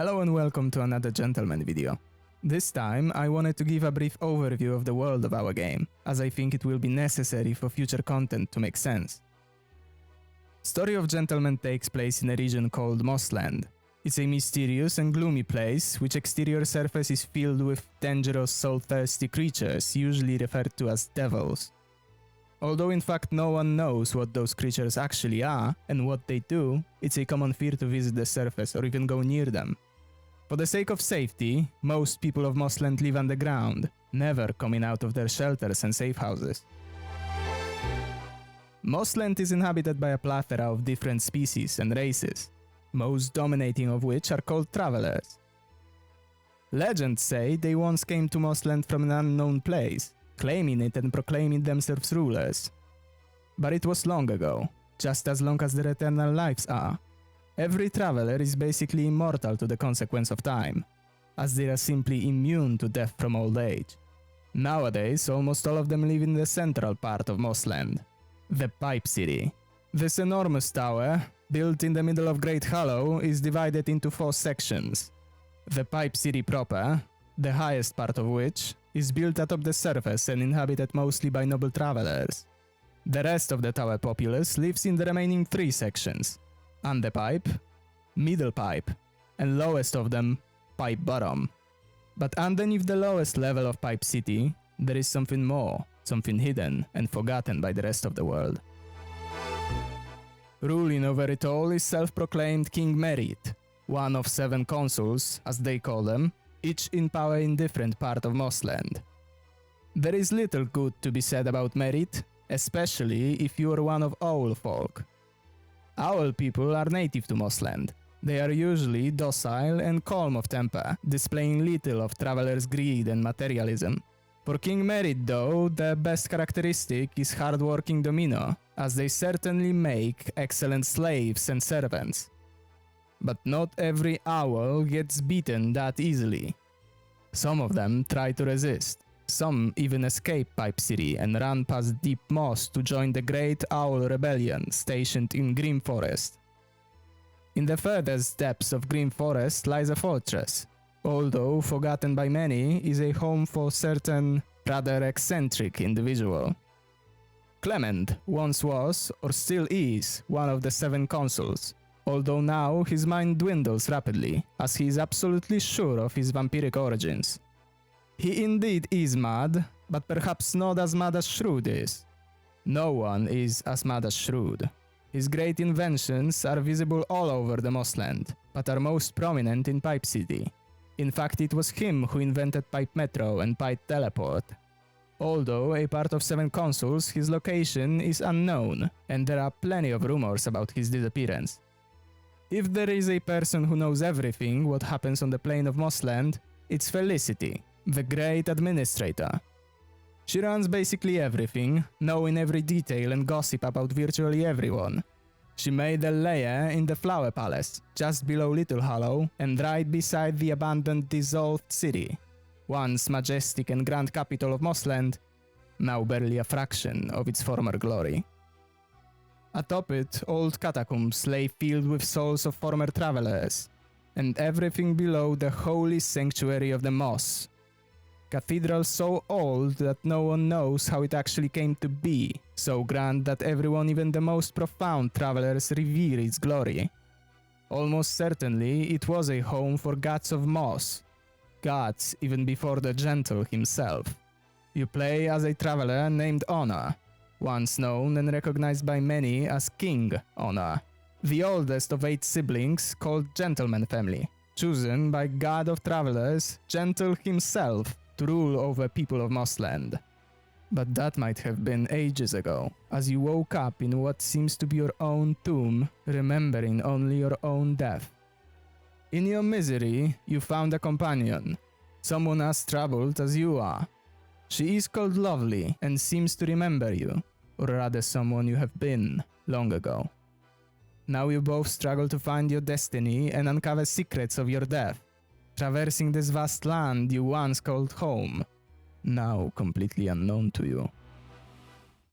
Hello and welcome to another Gentleman video. This time I wanted to give a brief overview of the world of our game, as I think it will be necessary for future content to make sense. Story of Gentleman takes place in a region called MossLand. It's a mysterious and gloomy place, which exterior surface is filled with dangerous soul-thirsty creatures, usually referred to as devils. Although in fact no one knows what those creatures actually are and what they do, it's a common fear to visit the surface or even go near them. For the sake of safety, most people of MossLand live underground, never coming out of their shelters and safe houses. MossLand is inhabited by a plethora of different species and races, most dominating of which are called travelers. Legends say they once came to MossLand from an unknown place, claiming it and proclaiming themselves rulers. But it was long ago, just as long as their eternal lives are. Every traveler is basically immortal to the consequence of time, as they are simply immune to death from old age. Nowadays, almost all of them live in the central part of MossLand, the Pipe City. This enormous tower, built in the middle of Great Hollow, is divided into 4 sections. The Pipe City proper, the highest part of which, is built atop the surface and inhabited mostly by noble travelers. The rest of the tower populace lives in the remaining 3 sections: Underpipe, Middle Pipe, and lowest of them, Pipe Bottom. But underneath the lowest level of Pipe City, there is something more, something hidden and forgotten by the rest of the world. Ruling over it all is self-proclaimed King Merit, one of 7 consuls, as they call them, each in power in different part of MossLand. There is little good to be said about Merit, especially if you are one of Owl folk. Owl people are native to MossLand. They are usually docile and calm of temper, displaying little of travelers' greed and materialism. For King Merit though, the best characteristic is hard-working domino, as they certainly make excellent slaves and servants. But not every owl gets beaten that easily. Some of them try to resist. Some even escape Pipe City and run past Deep Moss to join the Great Owl Rebellion stationed in Grim Forest. In the furthest depths of Grim Forest lies a fortress, although forgotten by many, is a home for certain rather eccentric individual. Clement once was, or still is, one of the 7 consuls, although now his mind dwindles rapidly, as he is absolutely sure of his vampiric origins. He indeed is mad, but perhaps not as mad as Shrewd is. No one is as mad as Shrewd. His great inventions are visible all over the MossLand, but are most prominent in Pipe City. In fact, it was him who invented Pipe Metro and Pipe Teleport. Although a part of 7 consuls, his location is unknown, and there are plenty of rumors about his disappearance. If there is a person who knows everything what happens on the plane of MossLand, it's Felicity, the great administrator. She runs basically everything, knowing every detail and gossip about virtually everyone. She made a lair in the Flower Palace, just below Little Hollow, and right beside the abandoned dissolved city, once majestic and grand capital of MossLand, now barely a fraction of its former glory. Atop it, old catacombs lay filled with souls of former travelers, and everything below the holy sanctuary of the Moss. Cathedral so old that no one knows how it actually came to be, so grand that everyone, even the most profound travelers, revere its glory. Almost certainly it was a home for gods of Moss, gods even before the Gentle himself. You play as a traveler named Honor, once known and recognized by many as King Honor, the oldest of 8 siblings called Gentleman family, chosen by God of Travelers, Gentle himself, to rule over people of MossLand. But that might have been ages ago, as you woke up in what seems to be your own tomb, remembering only your own death. In your misery, you found a companion, someone as troubled as you are. She is called Lovely and seems to remember you, or rather someone you have been long ago. Now you both struggle to find your destiny and uncover secrets of your death, traversing this vast land you once called home, now completely unknown to you.